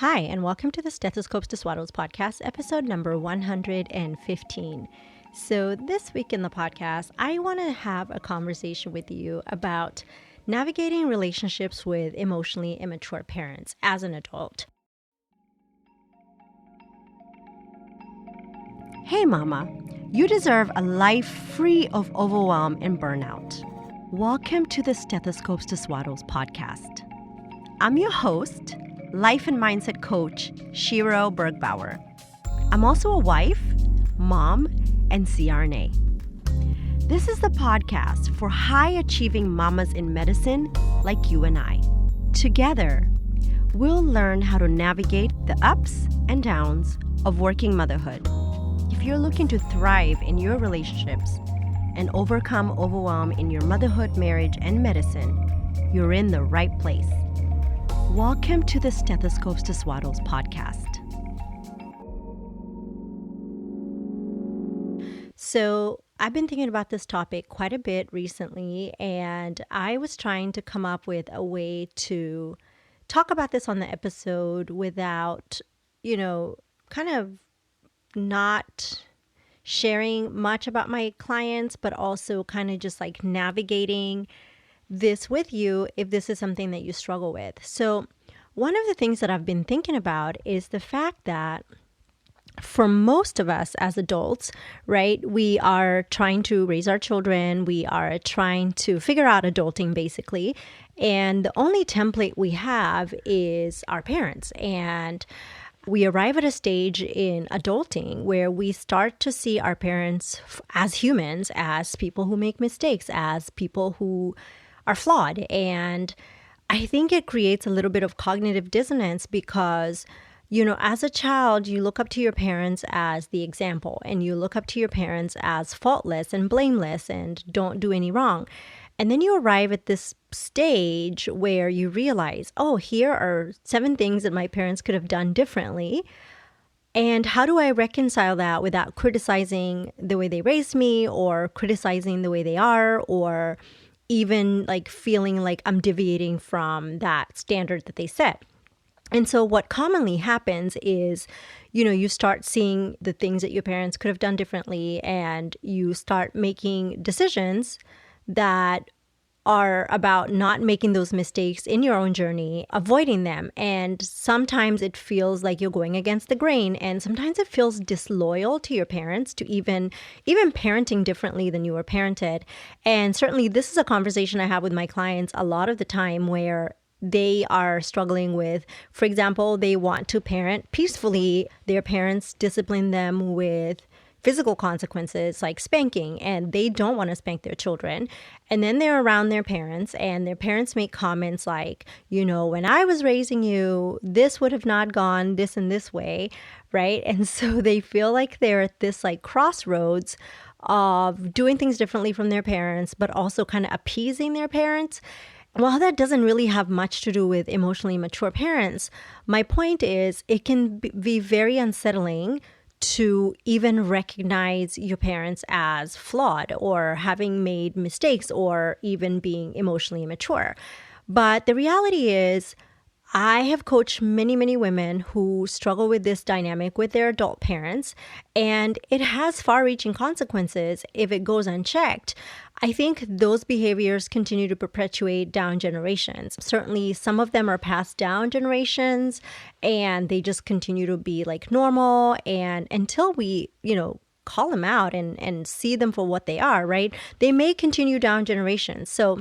Hi, and welcome to the Stethoscopes to Swaddles podcast, episode number 115. So, this week in the podcast, I want to have a conversation with you about navigating relationships with emotionally immature parents as an adult. Hey, Mama, you deserve a life free of overwhelm and burnout. Welcome to the Stethoscopes to Swaddles podcast. I'm your host, life and mindset coach, Shiro Bergbauer. I'm also a wife, mom, and CRNA. This is the podcast for high-achieving mamas in medicine like you and I. Together, we'll learn how to navigate the ups and downs of working motherhood. If you're looking to thrive in your relationships and overcome overwhelm in your motherhood, marriage, and medicine, you're in the right place. Welcome to the Stethoscopes to Swaddles podcast. So, I've been thinking about this topic quite a bit recently, and I was trying to come up with a way to talk about this on the episode without, kind of not sharing much about my clients, but also kind of just like navigating this with you if this is something that you struggle with. So one of the things that I've been thinking about is the fact that for most of us as adults, right, we are trying to raise our children. We are trying to figure out adulting basically. And the only template we have is our parents. And we arrive at a stage in adulting where we start to see our parents as humans, as people who make mistakes, as people who are flawed. And I think it creates a little bit of cognitive dissonance because, as a child, you look up to your parents as the example, and you look up to your parents as faultless and blameless and don't do any wrong. And then you arrive at this stage where you realize, oh, here are 7 things that my parents could have done differently. And how do I reconcile that without criticizing the way they raised me or criticizing the way they are, or even like feeling like I'm deviating from that standard that they set? And so what commonly happens is, you start seeing the things that your parents could have done differently, and you start making decisions that are about not making those mistakes in your own journey, avoiding them. And sometimes it feels like you're going against the grain, and sometimes it feels disloyal to your parents to even parenting differently than you were parented. And certainly this is a conversation I have with my clients a lot of the time, where they are struggling with, for example, they want to parent peacefully. Their parents discipline them with physical consequences like spanking, and they don't want to spank their children. And then they're around their parents, and their parents make comments like, when I was raising you, this would have not gone this and this way, right? And so they feel like they're at this like crossroads of doing things differently from their parents, but also kind of appeasing their parents. While that doesn't really have much to do with emotionally mature parents, my point is it can be very unsettling to even recognize your parents as flawed or having made mistakes or even being emotionally immature. But the reality is, I have coached many, many women who struggle with this dynamic with their adult parents, and it has far-reaching consequences if it goes unchecked. I think those behaviors continue to perpetuate down generations. Certainly, some of them are passed down generations, and they just continue to be like normal. And until we, call them out and see them for what they are, right? They may continue down generations. So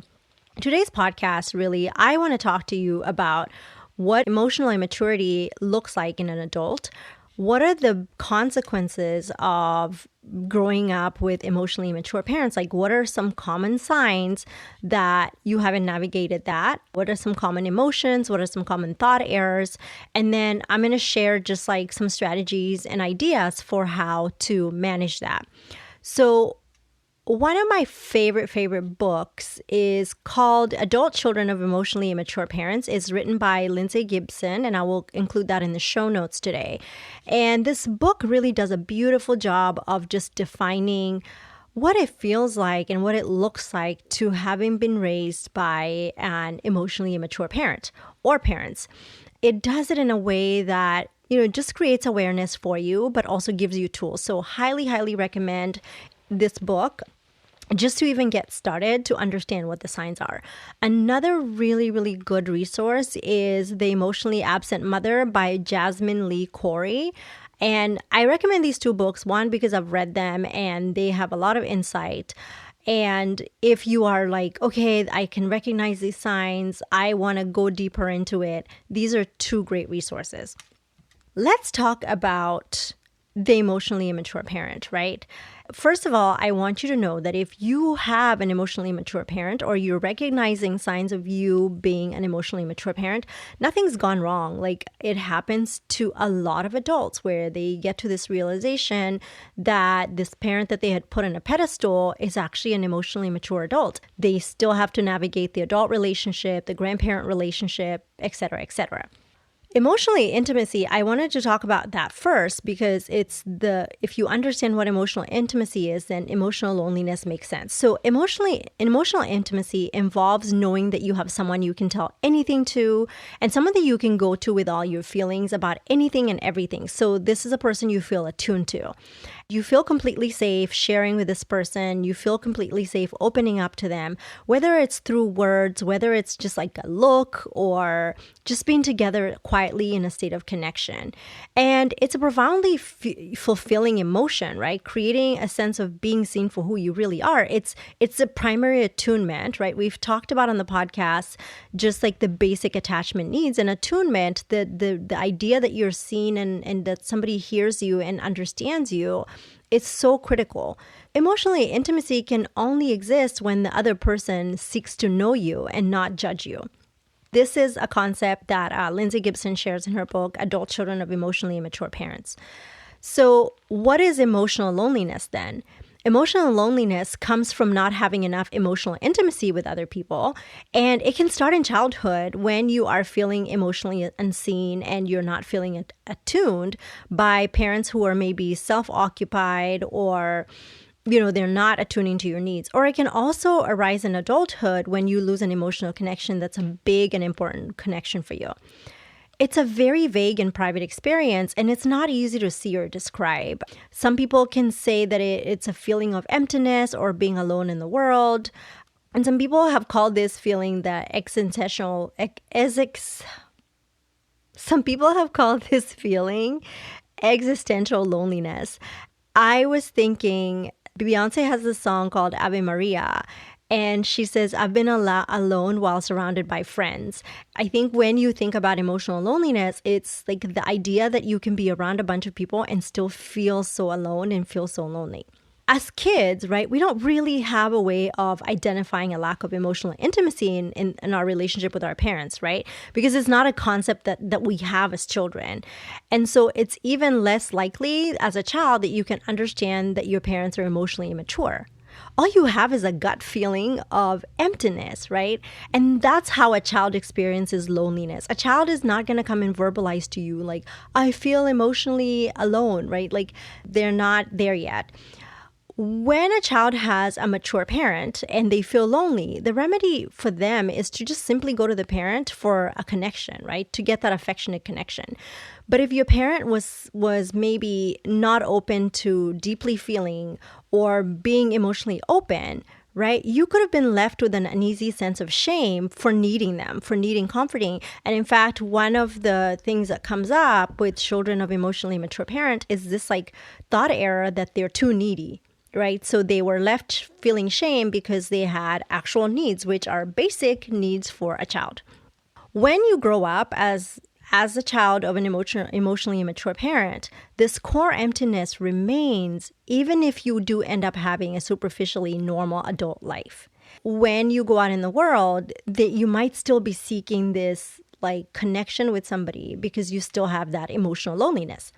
today's podcast, really, I want to talk to you about what emotional immaturity looks like in an adult. What are the consequences of growing up with emotionally immature parents? Like, what are some common signs that you haven't navigated that? What are some common emotions? What are some common thought errors? And then I'm going to share just like some strategies and ideas for how to manage that. So one of my favorite books is called Adult Children of Emotionally Immature Parents. It's written by Lindsay Gibson, and I will include that in the show notes today. And this book really does a beautiful job of just defining what it feels like and what it looks like to having been raised by an emotionally immature parent or parents. it does it in a way that, just creates awareness for you, but also gives you tools. So highly, highly recommend this book just to even get started to understand what the signs are. Another really, really good resource is The Emotionally Absent Mother by Jasmine Lee Corey. And I recommend these two books, one, because I've read them and they have a lot of insight. And if you are like, okay, I can recognize these signs, I want to go deeper into it, these are two great resources. Let's talk about the emotionally immature parent, right? First of all, I want you to know that if you have an emotionally immature parent or you're recognizing signs of you being an emotionally immature parent, nothing's gone wrong. Like, it happens to a lot of adults where they get to this realization that this parent that they had put on a pedestal is actually an emotionally mature adult. They still have to navigate the adult relationship, the grandparent relationship, etc., etc. Emotionally intimacy, I wanted to talk about that first because if you understand what emotional intimacy is, then emotional loneliness makes sense. So emotional intimacy involves knowing that you have someone you can tell anything to and someone that you can go to with all your feelings about anything and everything. So this is a person you feel attuned to. You feel completely safe sharing with this person. You feel completely safe opening up to them, whether it's through words, whether it's just like a look or just being together quietly in a state of connection. And it's a profoundly fulfilling emotion, right? Creating a sense of being seen for who you really are. It's a primary attunement, right? We've talked about on the podcast just like the basic attachment needs and attunement, the idea that you're seen and that somebody hears you and understands you. It's so critical. Emotionally, intimacy can only exist when the other person seeks to know you and not judge you. This is a concept that Lindsay Gibson shares in her book, Adult Children of Emotionally Immature Parents. So what is emotional loneliness then? Emotional loneliness comes from not having enough emotional intimacy with other people. And it can start in childhood when you are feeling emotionally unseen and you're not feeling attuned by parents who are maybe self-occupied or they're not attuning to your needs. Or it can also arise in adulthood when you lose an emotional connection that's a big and important connection for you. It's a very vague and private experience, and it's not easy to see or describe. Some people can say that it's a feeling of emptiness or being alone in the world. And some people have called this feeling some people have called this feeling existential loneliness. I was thinking, Beyonce has this song called Ave Maria. And she says, I've been alone while surrounded by friends. I think when you think about emotional loneliness, it's like the idea that you can be around a bunch of people and still feel so alone and feel so lonely. As kids, right, we don't really have a way of identifying a lack of emotional intimacy in our relationship with our parents, right? Because it's not a concept that we have as children. And so it's even less likely as a child that you can understand that your parents are emotionally immature. All you have is a gut feeling of emptiness, right? And that's how a child experiences loneliness. A child is not going to come and verbalize to you like, I feel emotionally alone, right? Like they're not there yet. When a child has a mature parent and they feel lonely, the remedy for them is to just simply go to the parent for a connection, right? To get that affectionate connection. But if your parent was maybe not open to deeply feeling or being emotionally open, right? You could have been left with an uneasy sense of shame for needing them, for needing comforting. And in fact, one of the things that comes up with children of emotionally mature parent is this like thought error that they're too needy. Right? So they were left feeling shame because they had actual needs, which are basic needs for a child. When you grow up as a child of an emotionally immature parent, this core emptiness remains even if you do end up having a superficially normal adult life. When you go out in the world, that you might still be seeking this like connection with somebody because you still have that emotional loneliness.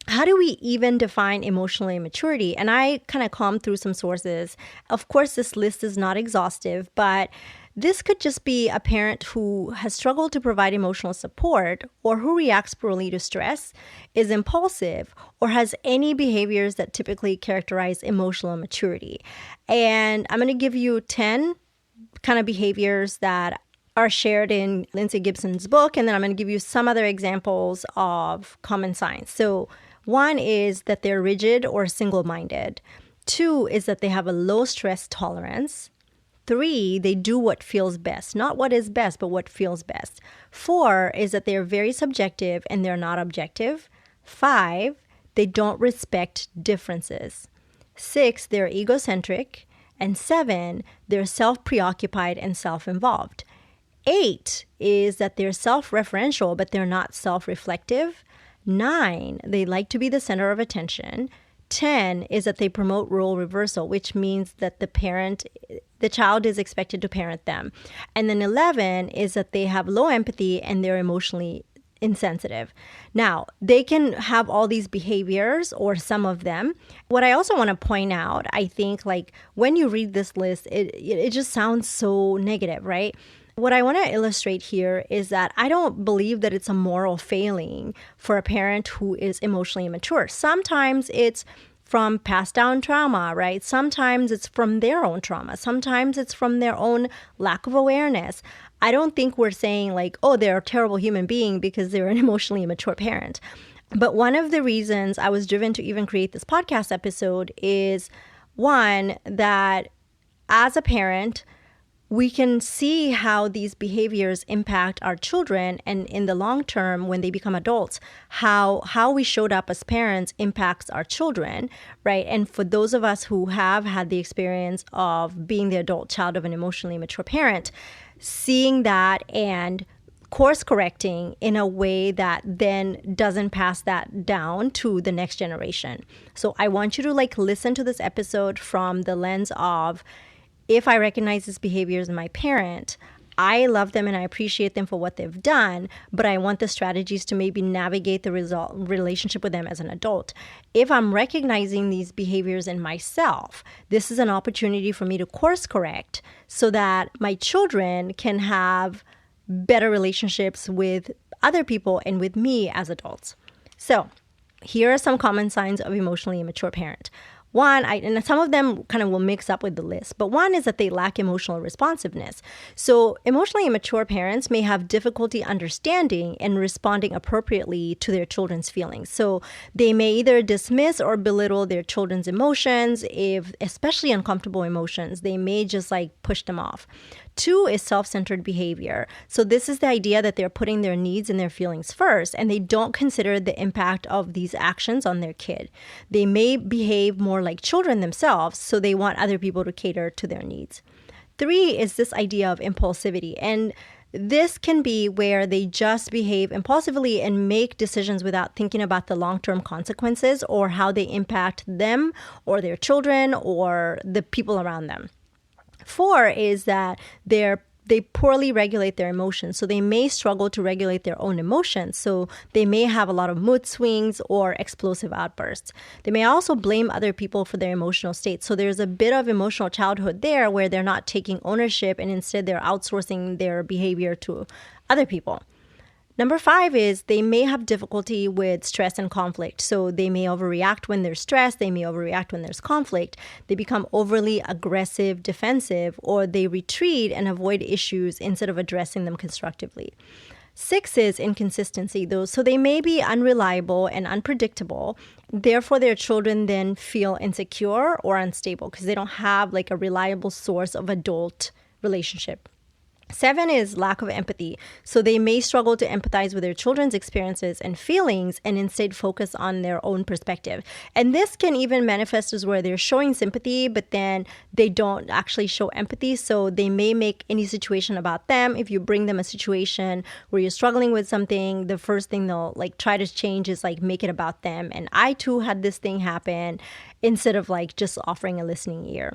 How do we even define emotional immaturity? And I kind of combed through some sources. Of course, this list is not exhaustive, but this could just be a parent who has struggled to provide emotional support or who reacts poorly to stress, is impulsive, or has any behaviors that typically characterize emotional immaturity. And I'm going to give you 10 kind of behaviors that are shared in Lindsay Gibson's book, and then I'm going to give you some other examples of common signs. So one is that they're rigid or single-minded. Two is that they have a low stress tolerance. Three, they do what feels best, not what is best, but what feels best. Four is that they're very subjective and they're not objective. Five, they don't respect differences. Six, they're egocentric. And seven, they're self-preoccupied and self-involved. Eight is that they're self-referential, but they're not self-reflective. Nine, they like to be the center of attention. 10 is that they promote role reversal, which means that the child is expected to parent them. And then 11 is that they have low empathy and they're emotionally insensitive. Now, they can have all these behaviors or some of them. What I also want to point out, I think like when you read this list, it just sounds so negative, right? What I want to illustrate here is that I don't believe that it's a moral failing for a parent who is emotionally immature. Sometimes it's from passed down trauma, right? Sometimes it's from their own trauma. Sometimes it's from their own lack of awareness. I don't think we're saying like, oh, they're a terrible human being because they're an emotionally immature parent. But one of the reasons I was driven to even create this podcast episode is one, that as a parent, we can see how these behaviors impact our children, and in the long term, when they become adults, how we showed up as parents impacts our children, right? And for those of us who have had the experience of being the adult child of an emotionally immature parent, seeing that and course correcting in a way that then doesn't pass that down to the next generation. So I want you to like listen to this episode from the lens of, if I recognize these behaviors in my parent, I love them and I appreciate them for what they've done, but I want the strategies to maybe navigate the relationship with them as an adult. If I'm recognizing these behaviors in myself, this is an opportunity for me to course correct so that my children can have better relationships with other people and with me as adults. So here are some common signs of emotionally immature parent. One, and some of them kind of will mix up with the list, but one is that they lack emotional responsiveness. So emotionally immature parents may have difficulty understanding and responding appropriately to their children's feelings. So they may either dismiss or belittle their children's emotions, especially uncomfortable emotions. They may just like push them off. Two is self-centered behavior. So this is the idea that they're putting their needs and their feelings first, and they don't consider the impact of these actions on their kid. They may behave more like children themselves, so they want other people to cater to their needs. Three is this idea of impulsivity, and this can be where they just behave impulsively and make decisions without thinking about the long-term consequences or how they impact them or their children or the people around them. Four is that they poorly regulate their emotions. So they may struggle to regulate their own emotions. So they may have a lot of mood swings or explosive outbursts. They may also blame other people for their emotional state. So there's a bit of emotional childhood there where they're not taking ownership and instead they're outsourcing their behavior to other people. Number five is they may have difficulty with stress and conflict. So they may overreact when there's stress. They may overreact when there's conflict. They become overly aggressive, defensive, or they retreat and avoid issues instead of addressing them constructively. Six is inconsistency, though. So they may be unreliable and unpredictable. Therefore, their children then feel insecure or unstable because they don't have like a reliable source of adult relationship. Seven is lack of empathy. So they may struggle to empathize with their children's experiences and feelings and instead focus on their own perspective. And this can even manifest as where they're showing sympathy, but then they don't actually show empathy. So they may make any situation about them. If you bring them a situation where you're struggling with something, the first thing they'll like try to change is like make it about them. And I too had this thing happen, instead of like just offering a listening ear.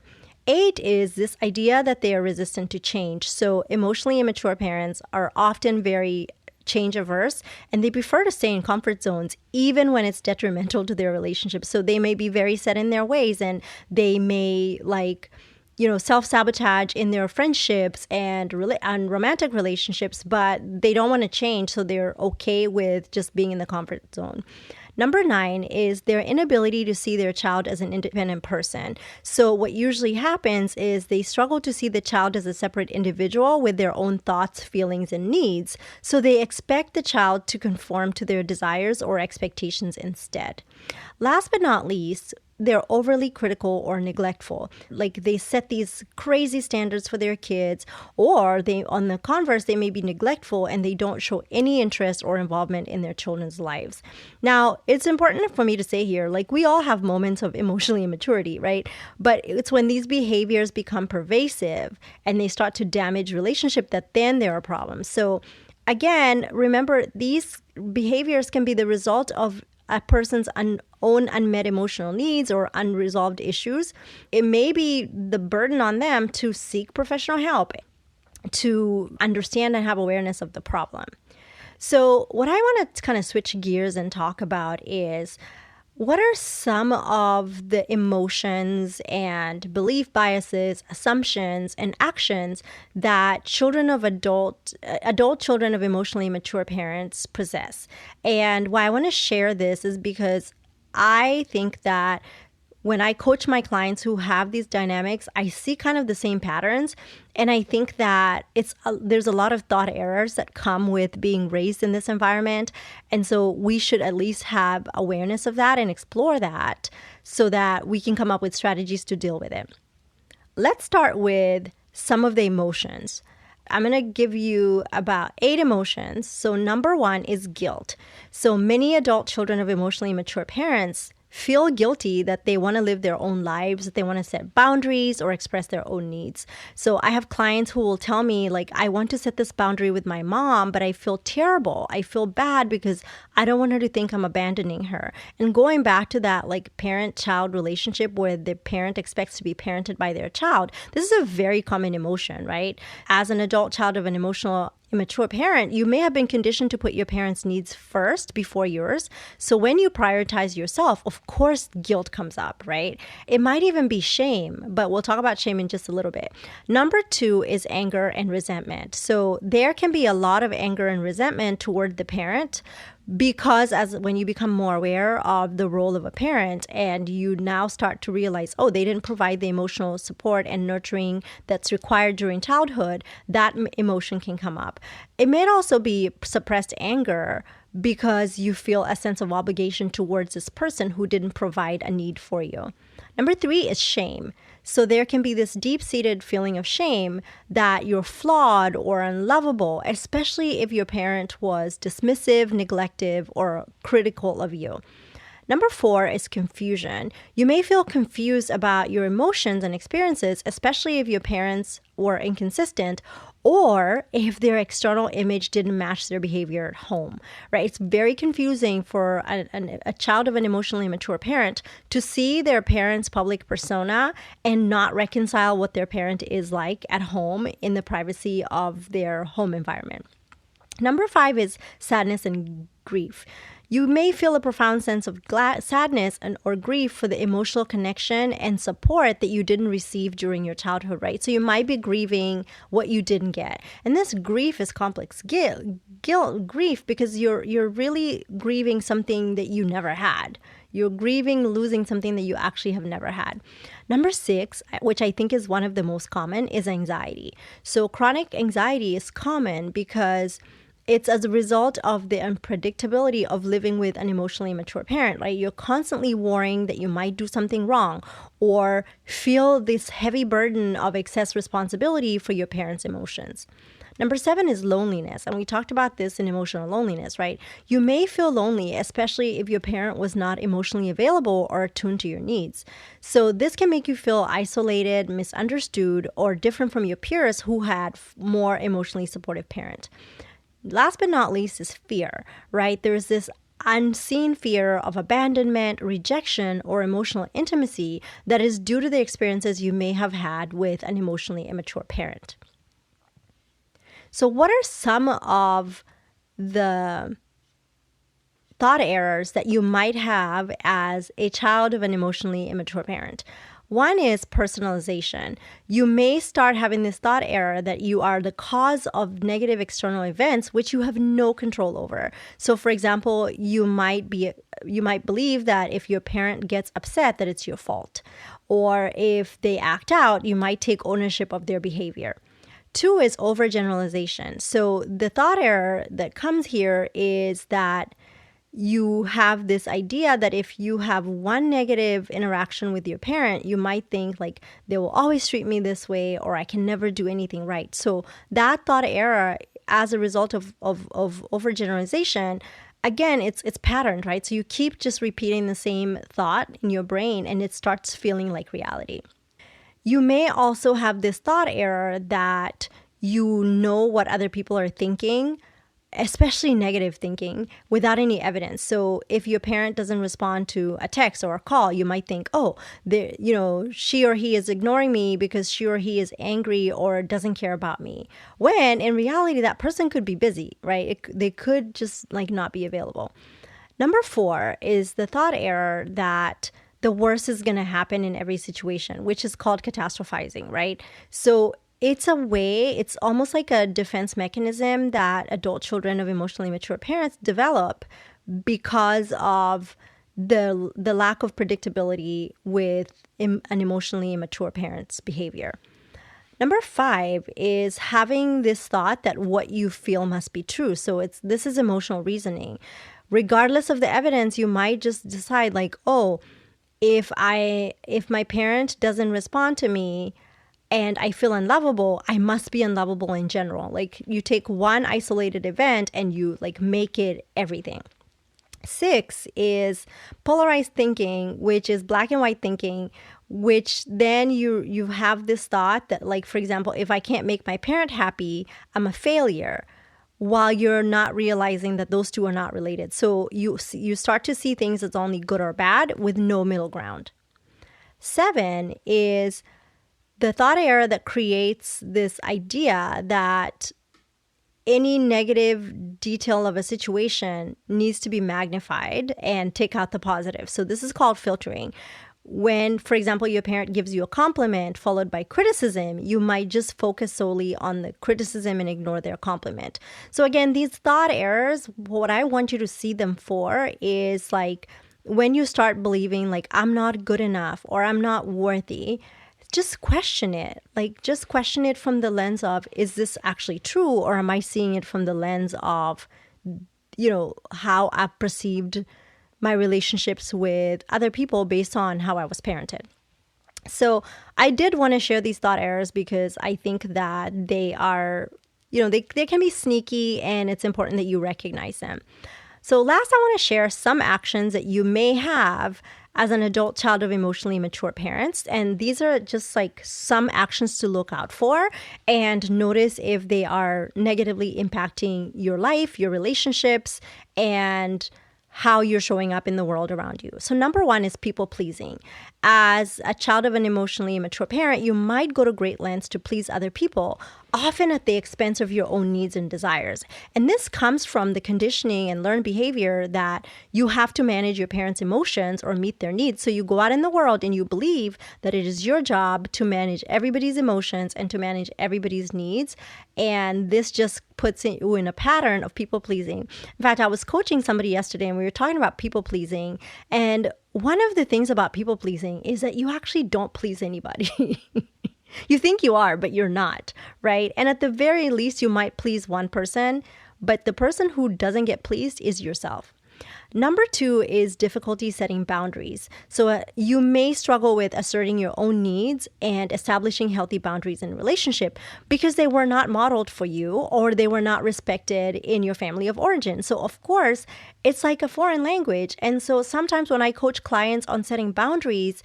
Eight is this idea that they are resistant to change. So emotionally immature parents are often very change averse and they prefer to stay in comfort zones even when it's detrimental to their relationship. So they may be very set in their ways and they may like self-sabotage in their friendships and romantic relationships, but they don't want to change, so they're okay with just being in the comfort zone. Number 9 is their inability to see their child as an independent person. So what usually happens is they struggle to see the child as a separate individual with their own thoughts, feelings, and needs. So they expect the child to conform to their desires or expectations instead. Last but not least, they're overly critical or neglectful. Like they set these crazy standards for their kids, or on the converse, they may be neglectful and they don't show any interest or involvement in their children's lives. Now, it's important for me to say here, like we all have moments of emotional immaturity, right? But it's when these behaviors become pervasive and they start to damage relationship that then there are problems. So again, remember these behaviors can be the result of a person's own unmet emotional needs or unresolved issues. It may be the burden on them to seek professional help, to understand and have awareness of the problem. So what I want to kind of switch gears and talk about is, what are some of the emotions and belief biases, assumptions, and actions that adult children of emotionally mature parents possess? And why I want to share this is because I think that when I coach my clients who have these dynamics, I see kind of the same patterns. And I think that there's a lot of thought errors that come with being raised in this environment. And so we should at least have awareness of that and explore that so that we can come up with strategies to deal with it. Let's start with some of the emotions. I'm going to give you about 8 emotions. So number 1 is guilt. So many adult children of emotionally mature parents feel guilty that they want to live their own lives, that they want to set boundaries or express their own needs. So I have clients who will tell me, like, I want to set this boundary with my mom, but I feel terrible. I feel bad because I don't want her to think I'm abandoning her. And going back to that, like, parent-child relationship where the parent expects to be parented by their child, this is a very common emotion, right? As an adult child of an emotional immature parent, you may have been conditioned to put your parents' needs first before yours. So when you prioritize yourself, of course, guilt comes up, right? It might even be shame, but we'll talk about shame in just a little bit. Number 2 is anger and resentment. So there can be a lot of anger and resentment toward the parent, because when you become more aware of the role of a parent and you now start to realize, oh, they didn't provide the emotional support and nurturing that's required during childhood, that emotion can come up. It may also be suppressed anger because you feel a sense of obligation towards this person who didn't provide a need for you. Number 3 is shame. So there can be this deep-seated feeling of shame that you're flawed or unlovable, especially if your parent was dismissive, neglective, or critical of you. Number 4 is confusion. You may feel confused about your emotions and experiences, especially if your parents were inconsistent or if their external image didn't match their behavior at home, right? It's very confusing for a child of an emotionally mature parent to see their parent's public persona and not reconcile what their parent is like at home in the privacy of their home environment. Number 5 is sadness and grief. You may feel a profound sense of sadness or grief for the emotional connection and support that you didn't receive during your childhood, right? So you might be grieving what you didn't get. And this grief is complex. Grief, because you're really grieving something that you never had. You're grieving losing something that you actually have never had. Number 6, which I think is one of the most common, is anxiety. So chronic anxiety is common because it's as a result of the unpredictability of living with an emotionally immature parent, right? You're constantly worrying that you might do something wrong or feel this heavy burden of excess responsibility for your parents' emotions. Number 7 is loneliness. And we talked about this in emotional loneliness, right? You may feel lonely, especially if your parent was not emotionally available or attuned to your needs. So this can make you feel isolated, misunderstood, or different from your peers who had more emotionally supportive parent. Last but not least is fear, right? There's this unseen fear of abandonment, rejection, or emotional intimacy that is due to the experiences you may have had with an emotionally immature parent. So what are some of the thought errors that you might have as a child of an emotionally immature parent? One is personalization. You may start having this thought error that you are the cause of negative external events, which you have no control over. So for example, you might believe that if your parent gets upset, that it's your fault. Or if they act out, you might take ownership of their behavior. Two is overgeneralization. So the thought error that comes here is that you have this idea that if you have one negative interaction with your parent, you might think like they will always treat me this way, or I can never do anything right. So that thought error, as a result of overgeneralization, again, it's patterned, right? So you keep just repeating the same thought in your brain and it starts feeling like reality. You may also have this thought error that you know what other people are thinking, especially negative thinking, without any evidence. So if your parent doesn't respond to a text or a call, you might think, oh, she or he is ignoring me because she or he is angry or doesn't care about me. When in reality, that person could be busy, right? They could just like not be available. Number 4 is the thought error that the worst is going to happen in every situation, which is called catastrophizing, right? So it's almost like a defense mechanism that adult children of emotionally mature parents develop because of the lack of predictability with an emotionally immature parent's behavior. Number 5 is having this thought that what you feel must be true. So this is emotional reasoning. Regardless of the evidence, you might just decide like, oh, if my parent doesn't respond to me, and I feel unlovable, I must be unlovable in general. Like you take one isolated event and you like make it everything. 6 is polarized thinking, which is black and white thinking, which then you have this thought that like, for example, if I can't make my parent happy, I'm a failure, while you're not realizing that those two are not related. So you start to see things as only good or bad with no middle ground. 7 is the thought error that creates this idea that any negative detail of a situation needs to be magnified and take out the positive. So this is called filtering. When, for example, your parent gives you a compliment followed by criticism, you might just focus solely on the criticism and ignore their compliment. So again, these thought errors, what I want you to see them for is like when you start believing like I'm not good enough or I'm not worthy, just question it. Like just question it from the lens of, is this actually true? Or am I seeing it from the lens of, how I've perceived my relationships with other people based on how I was parented? So I did want to share these thought errors because I think that they are, they can be sneaky and it's important that you recognize them. So last, I want to share some actions that you may have as an adult child of emotionally mature parents. And these are just like some actions to look out for and notice if they are negatively impacting your life, your relationships, and how you're showing up in the world around you. So number 1 is people pleasing. As a child of an emotionally immature parent, you might go to great lengths to please other people, often at the expense of your own needs and desires. And this comes from the conditioning and learned behavior that you have to manage your parents' emotions or meet their needs. So you go out in the world and you believe that it is your job to manage everybody's emotions and to manage everybody's needs. And this just puts you in a pattern of people pleasing. In fact, I was coaching somebody yesterday and we were talking about people pleasing. And one of the things about people pleasing is that you actually don't please anybody. You think you are, but you're not, right? And at the very least, you might please one person, but the person who doesn't get pleased is yourself. Number 2 is difficulty setting boundaries. So you may struggle with asserting your own needs and establishing healthy boundaries in a relationship because they were not modeled for you or they were not respected in your family of origin. So of course, it's like a foreign language. And so sometimes when I coach clients on setting boundaries,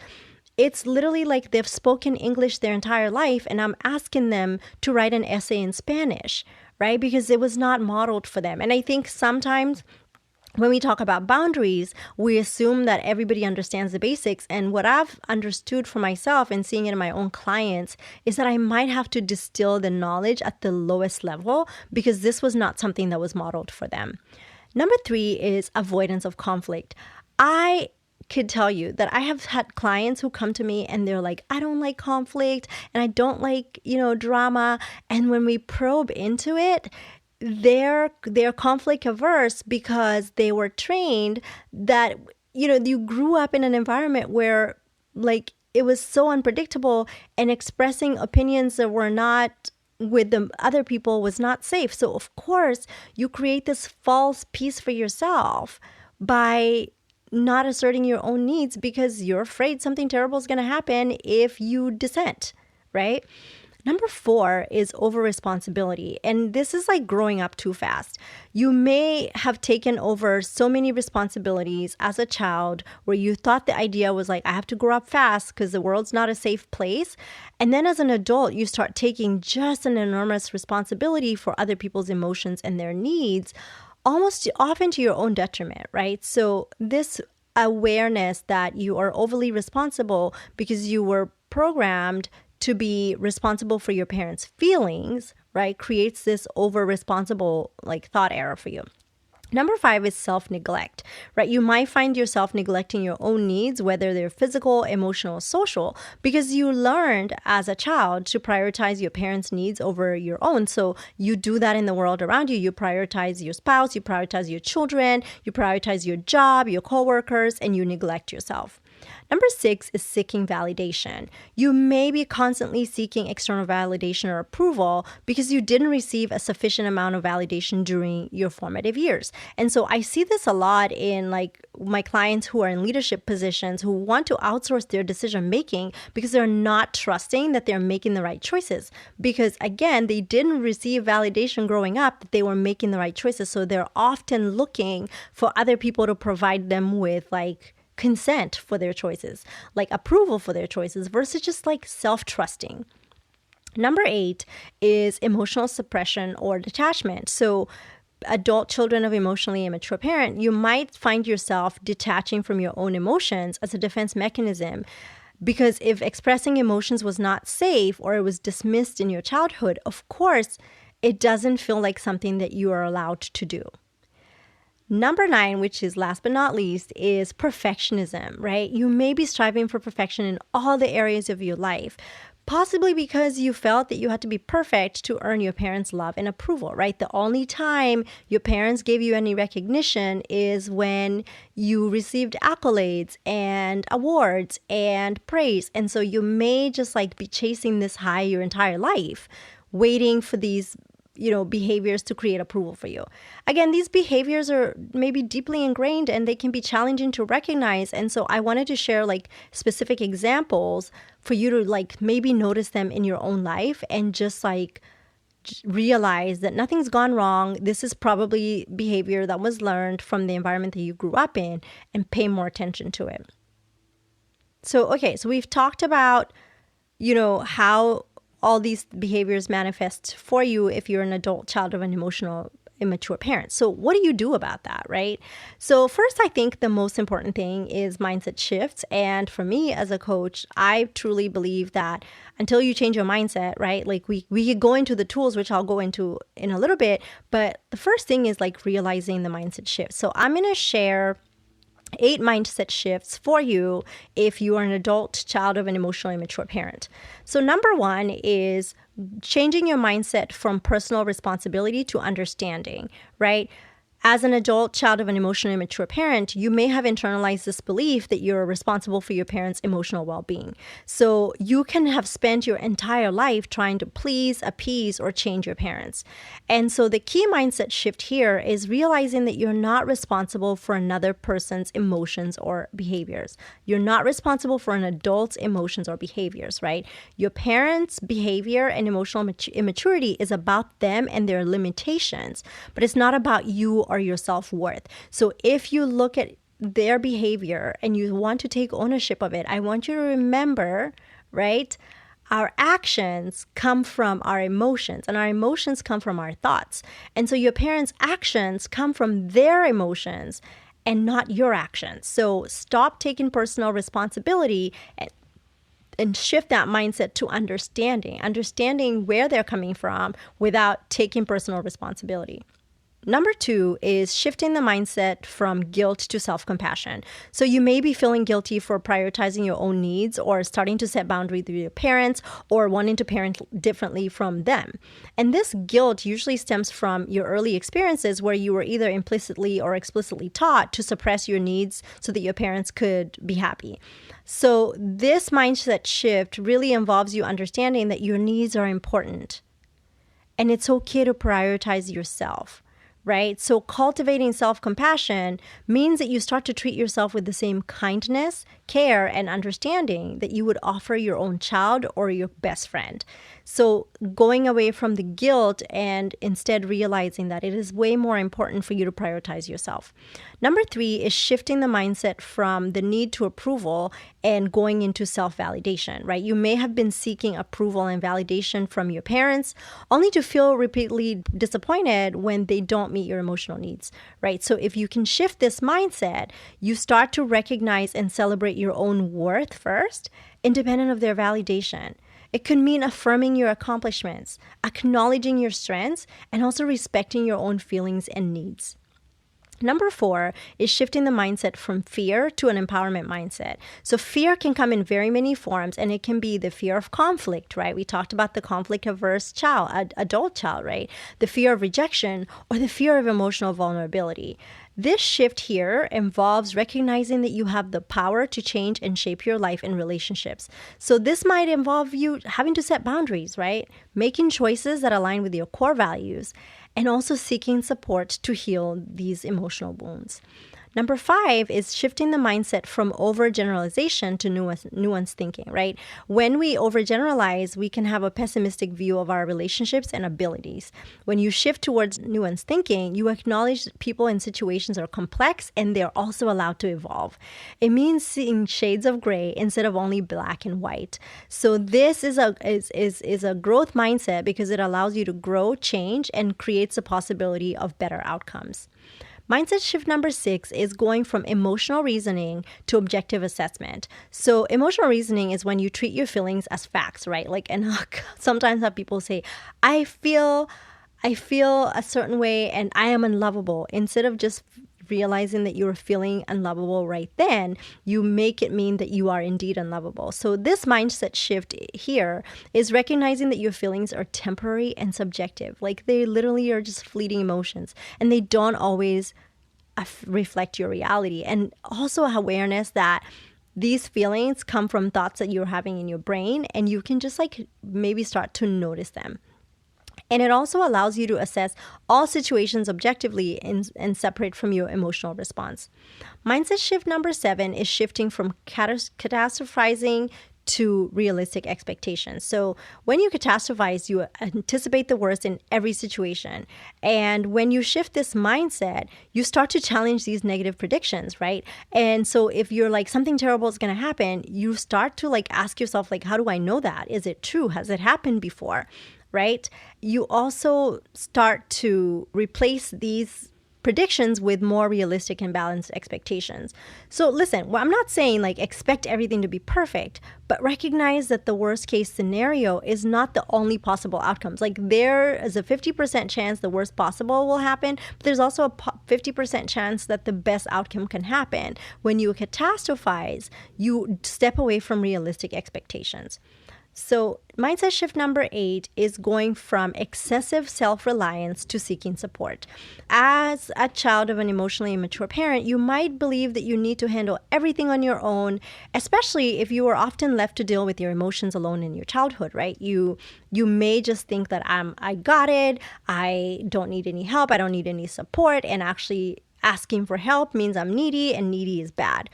it's literally like they've spoken English their entire life and I'm asking them to write an essay in Spanish, right? Because it was not modeled for them. And I think sometimes when we talk about boundaries, we assume that everybody understands the basics. And what I've understood for myself and seeing it in my own clients is that I might have to distill the knowledge at the lowest level because this was not something that was modeled for them. Number 3 is avoidance of conflict. I could tell you that I have had clients who come to me and they're like, I don't like conflict and I don't like, drama. And when we probe into it, they're conflict averse because they were trained that, you grew up in an environment where like it was so unpredictable and expressing opinions that were not with the other people was not safe. So of course you create this false peace for yourself by not asserting your own needs because you're afraid something terrible is going to happen if you dissent, right? Number 4 is over responsibility. And this is like growing up too fast. You may have taken over so many responsibilities as a child where you thought the idea was like, I have to grow up fast because the world's not a safe place. And then as an adult, you start taking just an enormous responsibility for other people's emotions and their needs, almost often to your own detriment, right? So this awareness that you are overly responsible because you were programmed to be responsible for your parents' feelings, right, creates this over responsible like thought error for you. Number 5 is self-neglect, right? You might find yourself neglecting your own needs, whether they're physical, emotional, social, because you learned as a child to prioritize your parents' needs over your own. So you do that in the world around you. You prioritize your spouse, you prioritize your children, you prioritize your job, your coworkers, and you neglect yourself. Number 6 is seeking validation. You may be constantly seeking external validation or approval because you didn't receive a sufficient amount of validation during your formative years. And so I see this a lot in like my clients who are in leadership positions who want to outsource their decision making because they're not trusting that they're making the right choices. Because again, they didn't receive validation growing up that they were making the right choices. So they're often looking for other people to provide them with like consent for their choices, like approval for their choices versus just like self-trusting. Number 8 is emotional suppression or detachment. So adult children of emotionally immature parent, you might find yourself detaching from your own emotions as a defense mechanism. Because if expressing emotions was not safe or it was dismissed in your childhood, of course, it doesn't feel like something that you are allowed to do. Number 9, which is last but not least, is perfectionism, right? You may be striving for perfection in all the areas of your life, possibly because you felt that you had to be perfect to earn your parents' love and approval, right? The only time your parents gave you any recognition is when you received accolades and awards and praise. And so you may just like be chasing this high your entire life, waiting for these behaviors to create approval for you. Again, these behaviors are maybe deeply ingrained and they can be challenging to recognize. And so I wanted to share like specific examples for you to like maybe notice them in your own life and just like realize that nothing's gone wrong. This is probably behavior that was learned from the environment that you grew up in and pay more attention to it. So we've talked about, how all these behaviors manifest for you if you're an adult child of an emotional immature parent. So what do you do about that, right? So first, I think the most important thing is mindset shifts. And for me as a coach, I truly believe that until you change your mindset, right? Like we could go into the tools, which I'll go into in a little bit. But the first thing is like realizing the mindset shift. So I'm going to share 8 mindset shifts for you if you are an adult child of an emotionally immature parent. So number 1 is changing your mindset from personal responsibility to understanding, right? As an adult child of an emotionally immature parent, you may have internalized this belief that you're responsible for your parents' emotional well-being. So you can have spent your entire life trying to please, appease, or change your parents. And so the key mindset shift here is realizing that you're not responsible for another person's emotions or behaviors. You're not responsible for an adult's emotions or behaviors, right? Your parents' behavior and emotional immaturity is about them and their limitations, but it's not about you or your self-worth. So if you look at their behavior and you want to take ownership of it, I want you to remember, right? Our actions come from our emotions and our emotions come from our thoughts. And so your parents' actions come from their emotions and not your actions. So stop taking personal responsibility and shift that mindset to understanding where they're coming from without taking personal responsibility. Number two is shifting the mindset from guilt to self-compassion. So you may be feeling guilty for prioritizing your own needs or starting to set boundaries with your parents or wanting to parent differently from them. And this guilt usually stems from your early experiences where you were either implicitly or explicitly taught to suppress your needs so that your parents could be happy. So this mindset shift really involves you understanding that your needs are important and it's okay to prioritize yourself. Right? So cultivating self-compassion means that you start to treat yourself with the same kindness, care, and understanding that you would offer your own child or your best friend. So going away from the guilt and instead realizing that it is way more important for you to prioritize yourself. Number three is shifting the mindset from the need to approval and going into self-validation, right? You may have been seeking approval and validation from your parents only to feel repeatedly disappointed when they don't meet your emotional needs, right? So if you can shift this mindset, you start to recognize and celebrate your own worth first, independent of their validation. It could mean affirming your accomplishments, acknowledging your strengths, and also respecting your own feelings and needs. Number four is shifting the mindset from fear to an empowerment mindset. So fear can come in very many forms, and it can be the fear of conflict, right? We talked about the conflict-averse child, adult child, right? The fear of rejection or the fear of emotional vulnerability. This shift here involves recognizing that you have the power to change and shape your life and relationships. So this might involve you having to set boundaries, right? Making choices that align with your core values and also seeking support to heal these emotional wounds. Number five is shifting the mindset from overgeneralization to nuanced thinking, right? When we overgeneralize, we can have a pessimistic view of our relationships and abilities. When you shift towards nuanced thinking, you acknowledge people and situations are complex and they're also allowed to evolve. It means seeing shades of gray instead of only black and white. So this is a growth mindset because it allows you to grow, change, and creates a possibility of better outcomes. Mindset shift number six is going from emotional reasoning to objective assessment. So emotional reasoning is when you treat your feelings as facts, right? Like, and sometimes have people say, I feel a certain way and I am unlovable. Instead of just realizing that you're feeling unlovable right then, you make it mean that you are indeed unlovable. So this mindset shift here is recognizing that your feelings are temporary and subjective. Like they literally are just fleeting emotions and they don't always reflect your reality. And also awareness that these feelings come from thoughts that you're having in your brain and you can just like maybe start to notice them. And it also allows you to assess all situations objectively and separate from your emotional response. Mindset shift number 7 is shifting from catastrophizing to realistic expectations. So when you catastrophize, you anticipate the worst in every situation. And when you shift this mindset, you start to challenge these negative predictions, right? And so if you're like, something terrible is going to happen, you start to like ask yourself, like, how do I know that? Is it true? Has it happened before? Right? You also start to replace these predictions with more realistic and balanced expectations. So listen, well, I'm not saying like expect everything to be perfect, but recognize that the worst case scenario is not the only possible outcomes. Like there is a 50% chance the worst possible will happen, but there's also a 50% chance that the best outcome can happen. When you catastrophize, you step away from realistic expectations. So mindset shift number 8 is going from excessive self-reliance to seeking support. As a child of an emotionally immature parent, you might believe that you need to handle everything on your own, especially if you were often left to deal with your emotions alone in your childhood, right? You may just think that I got it, I don't need any help, I don't need any support, and actually asking for help means I'm needy and needy is bad.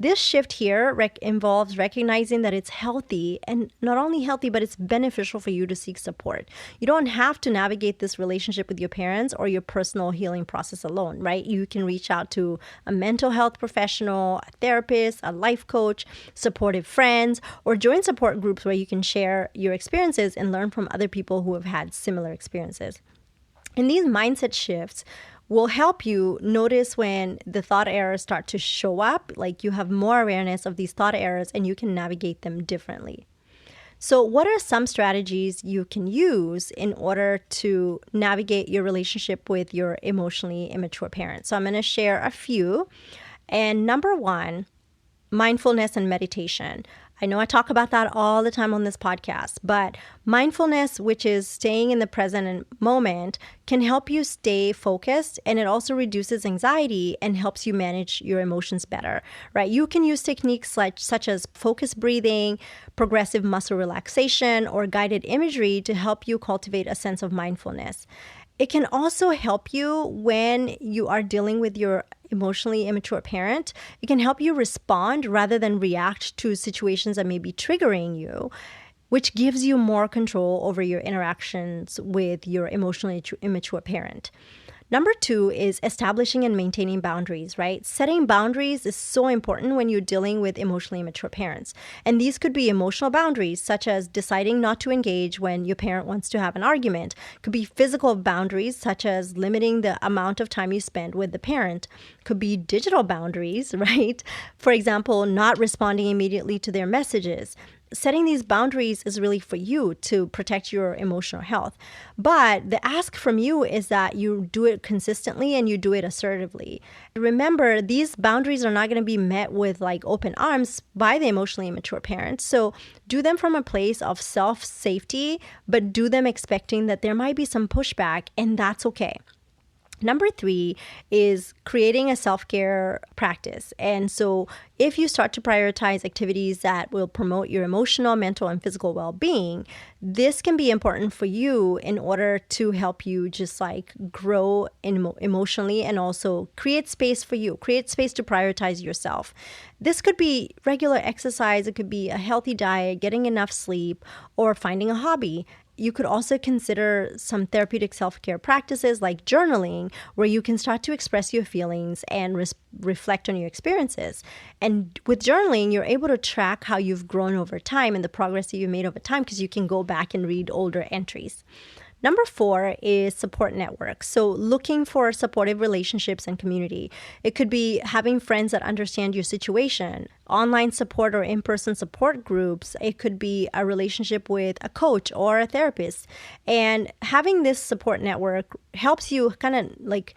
This shift here involves recognizing that it's healthy, and not only healthy, but it's beneficial for you to seek support. You don't have to navigate this relationship with your parents or your personal healing process alone, right? You can reach out to a mental health professional, a therapist, a life coach, supportive friends, or join support groups where you can share your experiences and learn from other people who have had similar experiences. And these mindset shifts will help you notice when the thought errors start to show up, like you have more awareness of these thought errors and you can navigate them differently. So, what are some strategies you can use in order to navigate your relationship with your emotionally immature parent? So, I'm going to share a few. And number one, mindfulness and meditation. I know I talk about that all the time on this podcast, but mindfulness, which is staying in the present moment, can help you stay focused, and it also reduces anxiety and helps you manage your emotions better, right? You can use techniques such as focused breathing, progressive muscle relaxation, or guided imagery to help you cultivate a sense of mindfulness. It can also help you when you are dealing with your emotionally immature parent. It can help you respond rather than react to situations that may be triggering you, which gives you more control over your interactions with your emotionally immature parent. Number two is establishing and maintaining boundaries, right? Setting boundaries is so important when you're dealing with emotionally immature parents. And these could be emotional boundaries, such as deciding not to engage when your parent wants to have an argument. Could be physical boundaries, such as limiting the amount of time you spend with the parent. Could be digital boundaries, right? For example, not responding immediately to their messages. Setting these boundaries is really for you to protect your emotional health. But the ask from you is that you do it consistently and you do it assertively. Remember, these boundaries are not going to be met with like open arms by the emotionally immature parent. So do them from a place of self-safety, but do them expecting that there might be some pushback, and that's okay. Number three is creating a self-care practice. And so if you start to prioritize activities that will promote your emotional, mental, and physical well-being, this can be important for you in order to help you just like grow emotionally and also create space for you, create space to prioritize yourself. This could be regular exercise. It could be a healthy diet, getting enough sleep, or finding a hobby. You could also consider some therapeutic self-care practices like journaling, where you can start to express your feelings and reflect on your experiences. And with journaling, you're able to track how you've grown over time and the progress that you've made over time, because you can go back and read older entries. Number four is support networks. So looking for supportive relationships and community. It could be having friends that understand your situation, online support or in-person support groups. It could be a relationship with a coach or a therapist. And having this support network helps you kind of like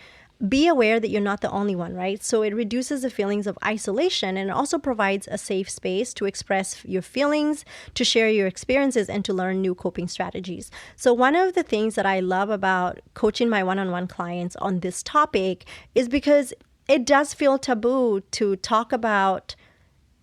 be aware that you're not the only one, right? So it reduces the feelings of isolation, and it also provides a safe space to express your feelings, to share your experiences, and to learn new coping strategies. So one of the things that I love about coaching my one-on-one clients on this topic is because it does feel taboo to talk about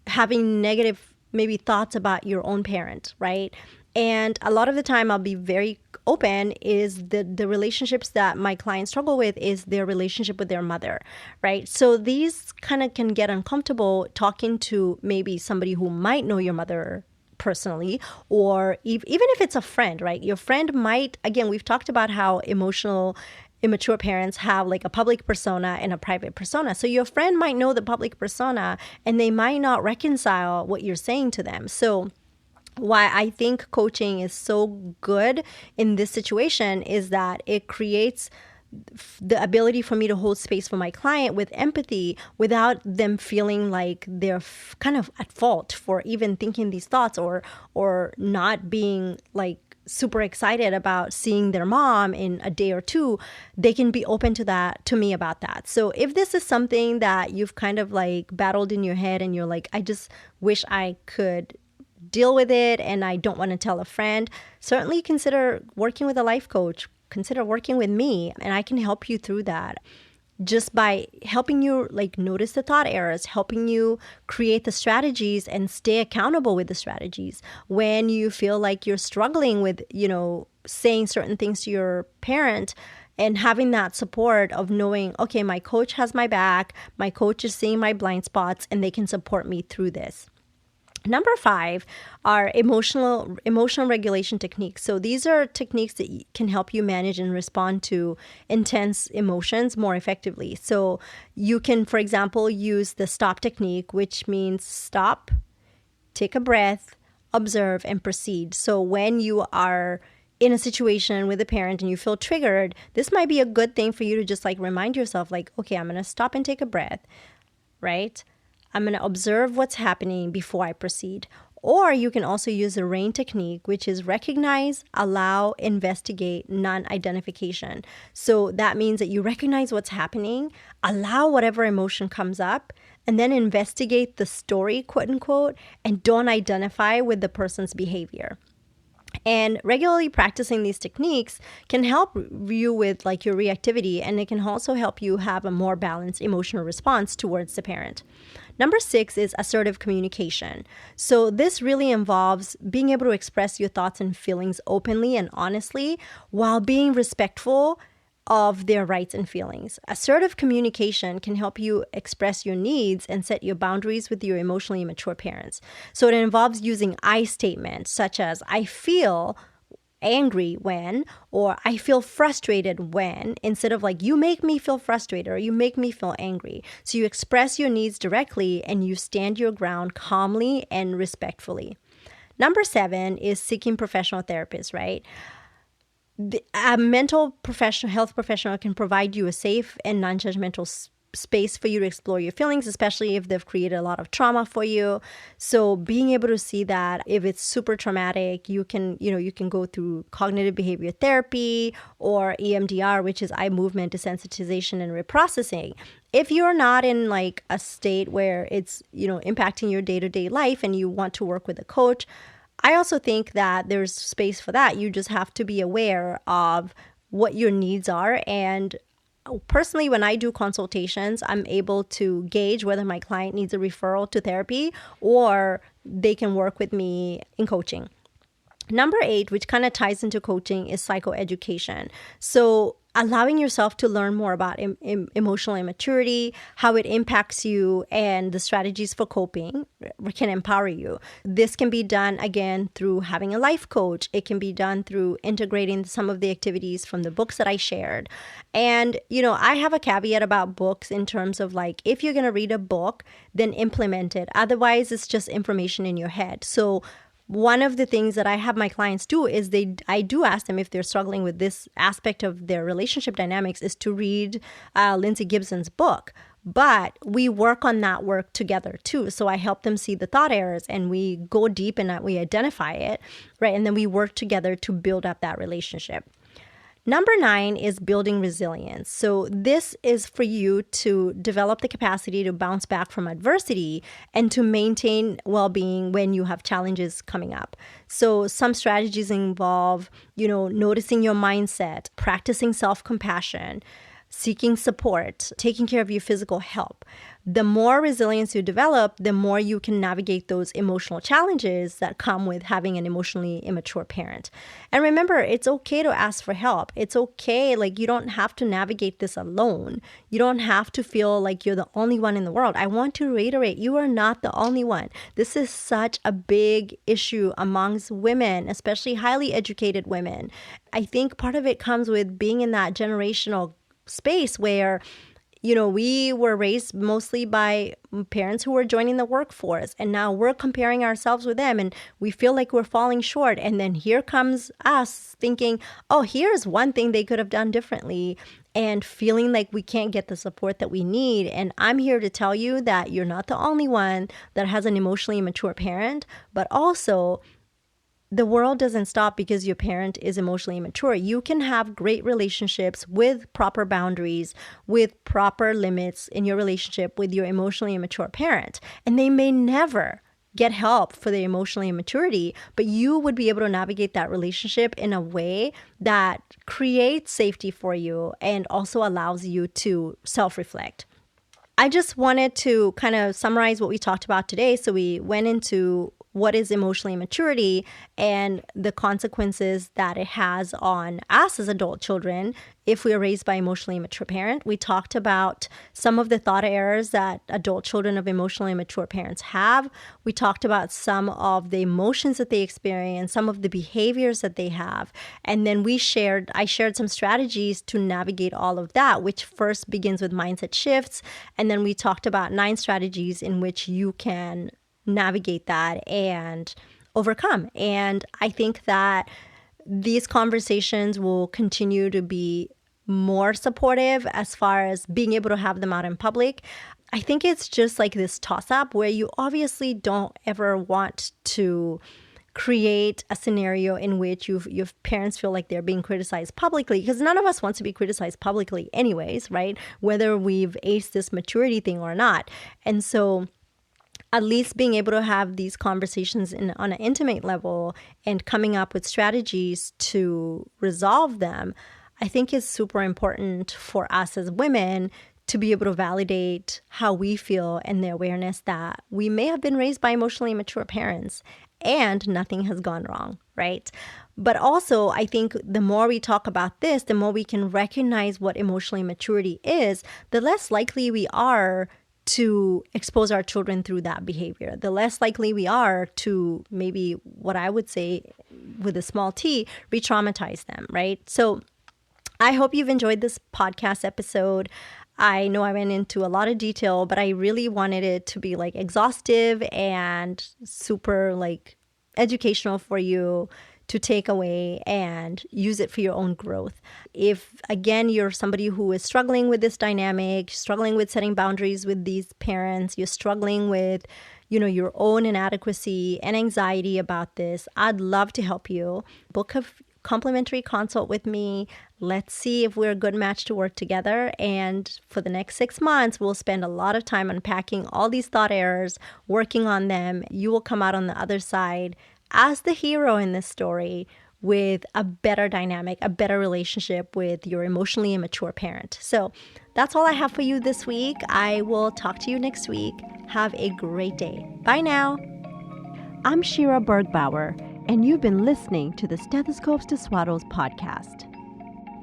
having negative maybe thoughts about your own parent, right? And a lot of the time I'll be very open is the relationships that my clients struggle with is their relationship with their mother, right? So these kind of can get uncomfortable talking to maybe somebody who might know your mother personally, or even if it's a friend, right? Your friend might, again, we've talked about how immature parents have like a public persona and a private persona. So your friend might know the public persona and they might not reconcile what you're saying to them. So why I think coaching is so good in this situation is that it creates the ability for me to hold space for my client with empathy without them feeling like they're kind of at fault for even thinking these thoughts or not being like super excited about seeing their mom in a day or two. They can be open to me about that. So if this is something that you've kind of like battled in your head and you're like, I just wish I could deal with it and I don't want to tell a friend, certainly consider working with a life coach. Consider working with me, and I can help you through that just by helping you like notice the thought errors, helping you create the strategies and stay accountable with the strategies. When you feel like you're struggling with, saying certain things to your parent, and having that support of knowing, okay, my coach has my back, my coach is seeing my blind spots, and they can support me through this. Number 5 are emotional regulation techniques. So these are techniques that can help you manage and respond to intense emotions more effectively. So you can, for example, use the stop technique, which means stop, take a breath, observe, and proceed. So when you are in a situation with a parent and you feel triggered, this might be a good thing for you to just like remind yourself like, okay, I'm going to stop and take a breath, right? I'm going to observe what's happening before I proceed. Or you can also use the RAIN technique, which is recognize, allow, investigate, non-identification. So that means that you recognize what's happening, allow whatever emotion comes up, and then investigate the story, quote unquote, and don't identify with the person's behavior. And regularly practicing these techniques can help you with like your reactivity, and it can also help you have a more balanced emotional response towards the parent. Number 6 is assertive communication. So this really involves being able to express your thoughts and feelings openly and honestly while being respectful of their rights and feelings. Assertive communication can help you express your needs and set your boundaries with your emotionally immature parents. So it involves using I statements such as I feel angry when, or I feel frustrated when, instead of like you make me feel frustrated or you make me feel angry. So you express your needs directly and you stand your ground calmly and respectfully. Number 7 is seeking professional therapists, right? A mental professional, health professional can provide you a safe and non-judgmental space for you to explore your feelings, especially if they've created a lot of trauma for you. So being able to see that if it's super traumatic, you can go through cognitive behavior therapy or EMDR, which is eye movement desensitization and reprocessing. If you're not in like a state where it's, impacting your day-to-day life and you want to work with a coach, I also think that there's space for that. You just have to be aware of what your needs are. And personally, when I do consultations, I'm able to gauge whether my client needs a referral to therapy or they can work with me in coaching. Number 8, which kind of ties into coaching, is psychoeducation. So allowing yourself to learn more about emotional immaturity, how it impacts you, and the strategies for coping can empower you. This can be done, again, through having a life coach. It can be done through integrating some of the activities from the books that I shared. And, I have a caveat about books in terms of like, if you're going to read a book, then implement it. Otherwise, it's just information in your head. So one of the things that I have my clients do is I do ask them if they're struggling with this aspect of their relationship dynamics is to read Lindsay Gibson's book. But we work on that work together too. So I help them see the thought errors and we go deep in that, we identify it, right? And then we work together to build up that relationship. Number 9 is building resilience. So this is for you to develop the capacity to bounce back from adversity and to maintain well-being when you have challenges coming up. So some strategies involve, noticing your mindset, practicing self-compassion, seeking support, taking care of your physical health. The more resilience you develop, the more you can navigate those emotional challenges that come with having an emotionally immature parent. And remember, it's okay to ask for help. It's okay. Like, you don't have to navigate this alone. You don't have to feel like you're the only one in the world. I want to reiterate, you are not the only one. This is such a big issue amongst women, especially highly educated women. I think part of it comes with being in that generational space where, we were raised mostly by parents who were joining the workforce, and now we're comparing ourselves with them and we feel like we're falling short. And then here comes us thinking, oh, here's one thing they could have done differently, and feeling like we can't get the support that we need. And I'm here to tell you that you're not the only one that has an emotionally immature parent, but also the world doesn't stop because your parent is emotionally immature. You can have great relationships with proper boundaries, with proper limits in your relationship with your emotionally immature parent. And they may never get help for their emotional immaturity, but you would be able to navigate that relationship in a way that creates safety for you and also allows you to self-reflect. I just wanted to kind of summarize what we talked about today. So we went into what is emotional immaturity and the consequences that it has on us as adult children if we are raised by emotionally immature parent. We talked about some of the thought errors that adult children of emotionally immature parents have. We talked about some of the emotions that they experience, some of the behaviors that they have. And then I shared some strategies to navigate all of that, which first begins with mindset shifts. And then we talked about 9 strategies in which you can navigate that and overcome. And I think that these conversations will continue to be more supportive as far as being able to have them out in public. I think it's just like this toss up where you obviously don't ever want to create a scenario in which your parents feel like they're being criticized publicly, because none of us wants to be criticized publicly anyways, right? Whether we've aced this maturity thing or not. And so at least being able to have these conversations on an intimate level and coming up with strategies to resolve them, I think is super important for us as women to be able to validate how we feel and the awareness that we may have been raised by emotionally immature parents and nothing has gone wrong, right? But also, I think the more we talk about this, the more we can recognize what emotional immaturity is, the less likely we are to expose our children through that behavior, the less likely we are to maybe, what I would say with a small t, re-traumatize them, right? So I hope you've enjoyed this podcast episode. I know I went into a lot of detail, but I really wanted it to be like exhaustive and super like educational for you to take away and use it for your own growth. If, again, you're somebody who is struggling with this dynamic, struggling with setting boundaries with these parents, you're struggling with, your own inadequacy and anxiety about this, I'd love to help you. Book a complimentary consult with me. Let's see if we're a good match to work together. And for the next 6 months, we'll spend a lot of time unpacking all these thought errors, working on them. You will come out on the other side as the hero in this story with a better dynamic, a better relationship with your emotionally immature parent. So that's all I have for you this week. I will talk to you next week. Have a great day. Bye now. I'm Shira Bergbauer, and you've been listening to the Stethoscopes to Swaddles podcast.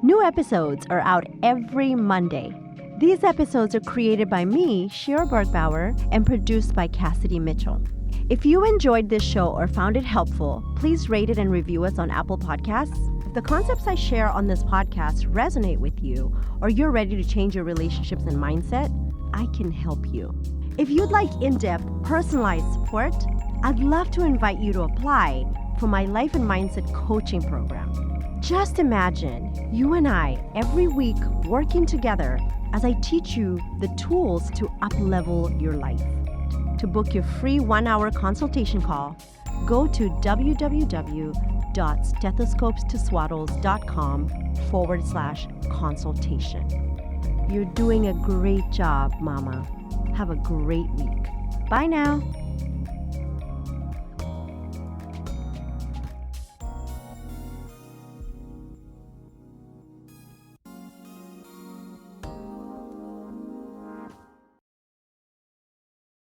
New episodes are out every Monday. These episodes are created by me, Shira Bergbauer, and produced by Cassidy Mitchell. If you enjoyed this show or found it helpful, please rate it and review us on Apple Podcasts. If the concepts I share on this podcast resonate with you, or you're ready to change your relationships and mindset, I can help you. If you'd like in-depth, personalized support, I'd love to invite you to apply for my Life and Mindset coaching program. Just imagine you and I every week working together as I teach you the tools to up-level your life. To book your free 1-hour consultation call, go to www.stethoscopestoswaddles.com/consultation. You're doing a great job, Mama. Have a great week. Bye now.